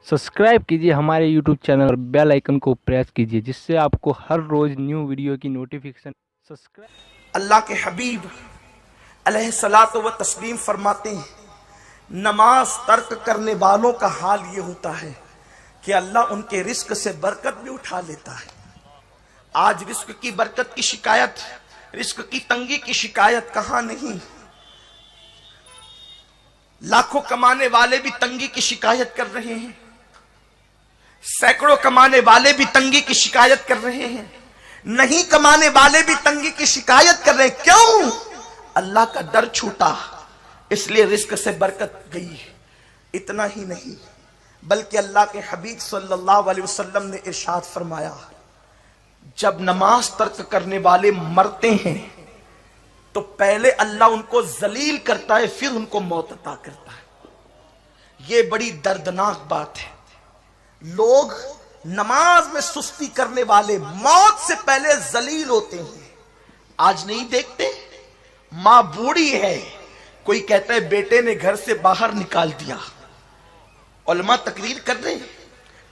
Subscribe कीजिए हमारे YouTube channel और बेल आइकन को प्रेस कीजिए जिससे आपको हर रोज न्यू वीडियो की नोटिफिकेशन अल्लाह के हबीब अलैहिस्सलातु व तस्लीम फरमाते हैं, नमाज तर्क करने वालों का हाल ये होता है कि अल्लाह उनके रिस्क से बरकत भी उठा लेता है। आज रिस्क की बरकत की शिकायत, रिस्क की तंगी की शिकायत कहां नहीं। लाखों कमाने वाले भी तंगी की शिकायत कर रहे हैं, सैकड़ों कमाने वाले भी तंगी की शिकायत कर रहे हैं, नहीं कमाने वाले भी तंगी की शिकायत कर रहे हैं। क्यों? अल्लाह का डर छूटा, इसलिए रिस्क से बरकत गई। इतना ही नहीं बल्कि अल्लाह के हबीब सल्लल्लाहु अलैहि वसल्लम ने इरशाद फरमाया, जब नमाज तर्क करने वाले मरते हैं तो पहले अल्लाह उनको जलील करता है, फिर उनको मौत अता करता है। ये बड़ी दर्दनाक बात है। लोग नमाज में सुस्ती करने वाले मौत से पहले जलील होते हैं। आज नहीं देखते, मां बूढ़ी है, कोई कहता है बेटे ने घर से बाहर निकाल दिया। उलमा तकरीर कर रहे हैं,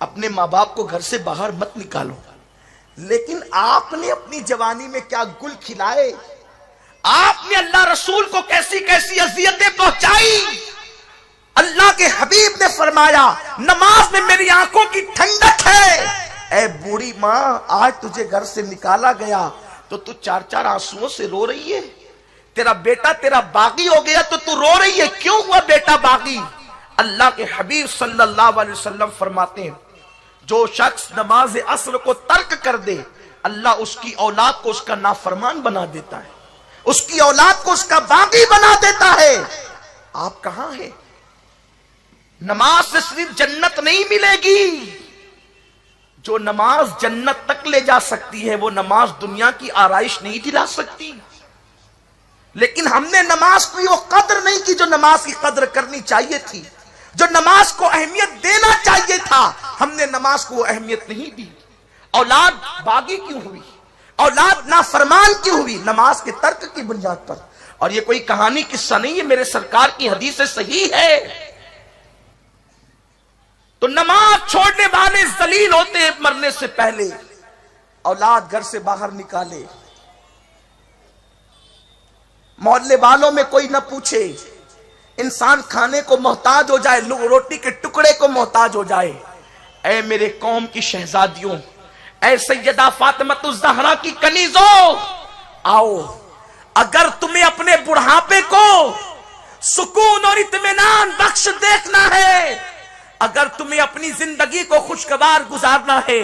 अपने माँ बाप को घर से बाहर मत निकालो। लेकिन आपने अपनी जवानी में क्या गुल खिलाए, आपने अल्लाह रसूल को कैसी कैसी अजियतें पहुंचाई। अल्लाह के हबीब ने फरमाया, नमाज में मेरी आंखों की ठंडक है। ऐ बूढ़ी माँ, आज तुझे घर से निकाला गया तो तू चार चार आंसुओं से रो रही है। तेरा बेटा तेरा बागी हो गया तो तू रो रही है, क्यों हुआ बेटा बागी? अल्लाह के हबीब सल्लल्लाहु अलैहि वसल्लम फरमाते हैं, जो शख्स नमाज असर को तर्क कर दे, अल्लाह उसकी औलाद को उसका नाफरमान बना देता है, उसकी औलाद को उसका बागी बना देता है। आप कहां हैं? नमाज से सिर्फ जन्नत नहीं मिलेगी। जो नमाज जन्नत तक ले जा सकती है, वो नमाज दुनिया की आराइश नहीं दिला सकती। लेकिन हमने नमाज की वो कदर नहीं की जो नमाज की कदर करनी चाहिए थी, जो नमाज को अहमियत देना चाहिए था, हमने नमाज को अहमियत नहीं दी। औलाद बागी क्यों हुई, औलाद नाफरमान क्यों हुई? नमाज के तर्क की बुनियाद पर। और ये कोई कहानी किस्सा नहीं है, मेरे सरकार की हदीस से सही है। तो नमाज छोड़ने वाले जलील होते हैं मरने से पहले। औलाद घर से बाहर निकाले, मोहल्ले वालों में कोई न पूछे, इंसान खाने को मोहताज हो जाए, रोटी के टुकड़े को मोहताज हो जाए। ऐ मेरे कौम की शहजादियों, ऐ सैयदा फातिमतुज़ ज़हरा की कनीजों, आओ। अगर तुम्हें अपने बुढ़ापे को सुकून और इत्मीनान बख्श देखना है, अगर तुम्हें अपनी जिंदगी को खुशगवार गुजारना है,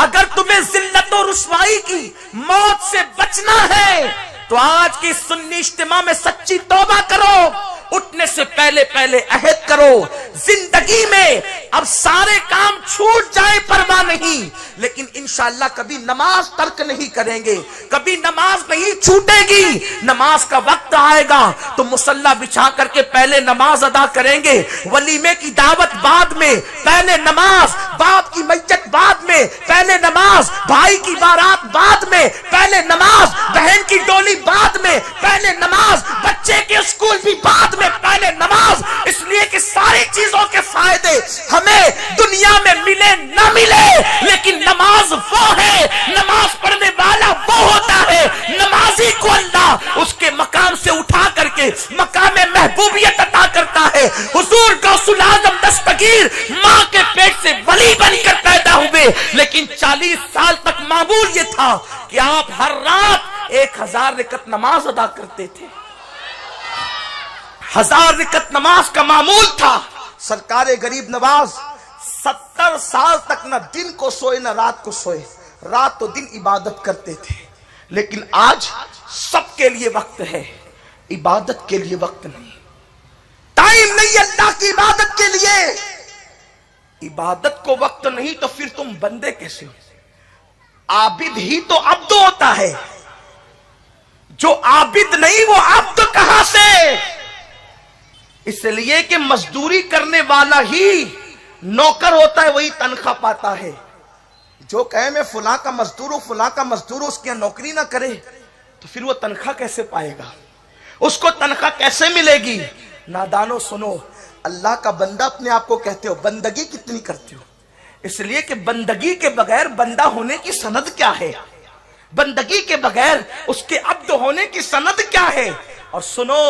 अगर तुम्हें जिल्लत और रुसवाई की मौत से बचना है, तो आज की सुन्नी इज्तिमा में सच्ची तौबा करो। उठने से पहले पहले अहद करो, जिंदगी में अब सारे काम छूट जाए परवाह नहीं, लेकिन इंशाअल्लाह कभी नमाज तर्क नहीं करेंगे, कभी नमाज नहीं छूटेगी। नमाज का वक्त आएगा तो मुसल्ला बिछा करके पहले नमाज अदा करेंगे, वलीमे की दावत बाद में, पहले नमाज, बाप की मैयत बाद में, पहले नमाज, भाई की बारात बाद में, पहले नमाज, बहन की डोली बाद में, पहले नमाज, बच्चे के स्कूल भी बाद में, पहले नमाज। इसलिए कि सारी चीजों के फायदे हमें दुनिया में मिले न मिले, लेकिन नमाज वो है, नमाज पढ़ने वाला वो होता है, नमाजी को अल्लाह उसके मकाम से उठा करके मकाम महबूबियत अता करता है। हुजूर गौसुल आजम दस्तगीर मां के पेट से वली बनकर पैदा हुए, लेकिन 40 साल तक मामूल ये था कि आप हर रात 1000 रकत नमाज अदा करते थे। 1000 रकत नमाज का मामूल था। सरकारे गरीब नवाज 70 साल तक न दिन को सोए न रात को सोए, रात तो दिन इबादत करते थे। लेकिन आज सबके लिए वक्त है, इबादत के लिए वक्त नहीं, टाइम नहीं अल्लाह की इबादत के लिए। इबादत को वक्त नहीं तो फिर तुम बंदे कैसे हो? आबिद ही तो अब्द होता है, जो आबिद नहीं वो अब्द कहां से? इसलिए कि मजदूरी करने वाला ही नौकर होता है, वही तनख्वाह पाता है। जो कहे मैं फुला का मजदूर हूं, फुला का मजदूर हूं, उसकी नौकरी ना करे तो फिर वो तनख्वाह कैसे पाएगा? उसको तनख्वाह कैसे मिलेगी? नादानो सुनो, اللہ کا بندہ اپنے آپ کو کہتے ہو، بندگی کتنی کرتے ہو؟ اس لیے کہ بندگی کے بغیر بندہ ہونے کی سند کیا ہے؟ بندگی کے بغیر اس کے عبد ہونے کی سند کیا ہے؟ اور سنو،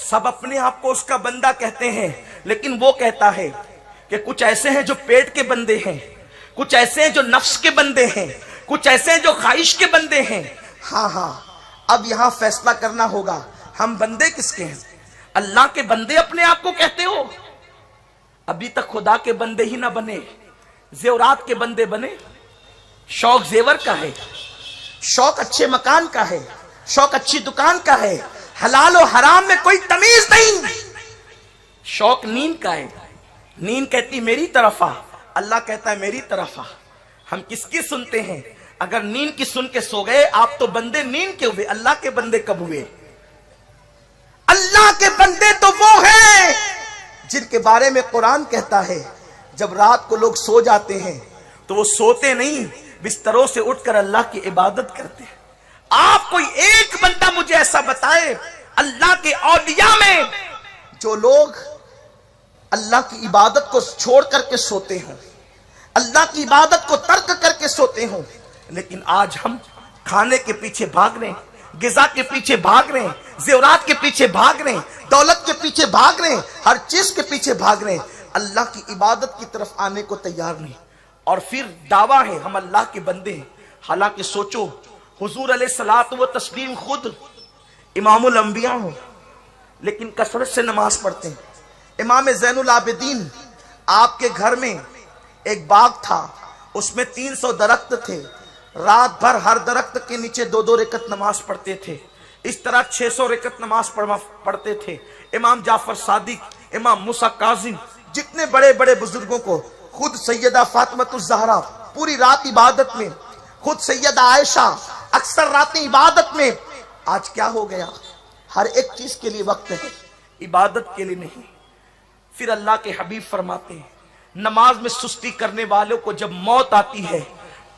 سب اپنے آپ کو اس کا بندہ کہتے ہیں، لیکن وہ کہتا ہے کہ کچھ ایسے ہیں جو پیٹ کے بندے ہیں، کچھ ایسے ہیں جو نفس کے بندے ہیں، کچھ ایسے ہیں جو خواہش کے بندے ہیں۔ ہاں اب یہاں فیصلہ کرنا ہوگا، ہم بندے کس کے ہیں؟ اللہ کے بندے اپنے آپ کو کہتے ہو؟ ابھی تک خدا کے بندے ہی نہ بنے، زیورات کے بندے بنے۔ شوق زیور کا ہے، شوق اچھے مکان کا ہے، شوق اچھی دکان کا ہے، حلال و حرام میں کوئی تمیز نہیں۔ شوق نیند کا ہے، نیند کہتی میری طرف آ، اللہ کہتا ہے میری طرف آ۔ ہم کس کی سنتے ہیں؟ اگر نیند کی سن کے سو گئے آپ تو بندے نیند کے ہوئے، اللہ کے بندے کب ہوئے؟ اللہ کے بندے تو وہ ہیں جن کے بارے میں قرآن کہتا ہے جب رات کو لوگ سو جاتے ہیں تو وہ سوتے نہیں، بستروں سے اٹھ کر اللہ کی عبادت کرتے ہیں۔ آپ کوئی ایک بندہ مجھے ایسا بتائے اللہ کے اولیاء میں جو لوگ اللہ کی عبادت کو چھوڑ کر کے سوتے ہوں، اللہ کی عبادت کو ترک کر کے سوتے ہوں۔ لیکن آج ہم کھانے کے پیچھے بھاگ رہے ہیں، غذا کے پیچھے بھاگ رہے ہیں، زیورات کے پیچھے بھاگ رہے ہیں، دولت کے پیچھے بھاگ رہے ہیں، ہر چیز کے پیچھے بھاگ رہے ہیں، اللہ کی عبادت کی طرف آنے کو تیار نہیں۔ اور پھر دعویٰ ہے ہم اللہ کے بندے ہیں، حالانکہ سوچو حضور علیہ الصلوۃ والتسلیم خود امام الانبیاء ہوں لیکن کثرت سے نماز پڑھتے ہیں۔ امام زین العابدین، آپ کے گھر میں ایک باغ تھا، اس میں 300 درخت تھے، رات بھر ہر درخت کے نیچے 2 رکعت نماز پڑھتے تھے، اس طرح 600 رکعت نماز پڑھتے تھے۔ امام جعفر صادق، امام موسیٰ کاظم، جتنے بڑے بڑے بزرگوں کو، خود سیدہ فاطمہ الزہرا پوری رات عبادت میں، خود سیدہ عائشہ اکثر راتیں عبادت میں۔ آج کیا ہو گیا؟ ہر ایک چیز کے لیے وقت ہے، عبادت کے لیے نہیں۔ پھر اللہ کے حبیب فرماتے ہیں نماز میں سستی کرنے والوں کو جب موت آتی ہے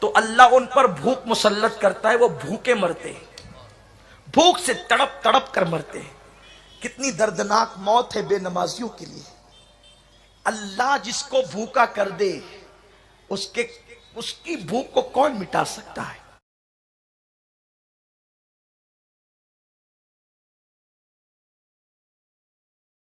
تو اللہ ان پر بھوک مسلط کرتا ہے، وہ بھوکے مرتے ہیں، بھوک سے تڑپ تڑپ کر مرتے ہیں۔ کتنی دردناک موت ہے بے نمازیوں کے لیے۔ اللہ جس کو بھوکا کر دے اس کی بھوک کو کون مٹا سکتا ہے؟